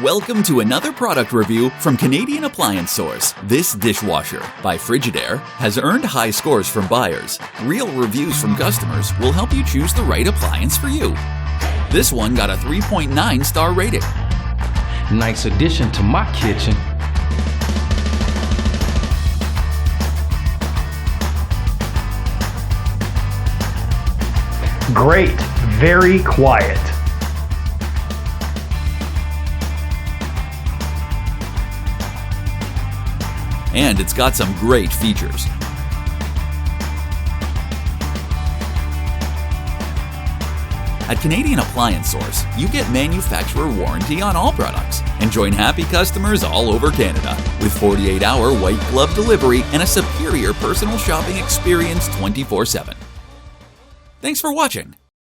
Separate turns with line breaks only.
Welcome to another product review from Canadian Appliance Source. This dishwasher by Frigidaire has earned high scores from buyers. Real reviews from customers will help you choose the right appliance for you. This one got a 3.9 star rating.
Nice addition to my kitchen.
Great, very quiet.
And it's got some great features. At Canadian Appliance Source, you get manufacturer warranty on all products and join happy customers all over Canada with 48-hour white glove delivery and a superior personal shopping experience 24/7. Thanks for watching.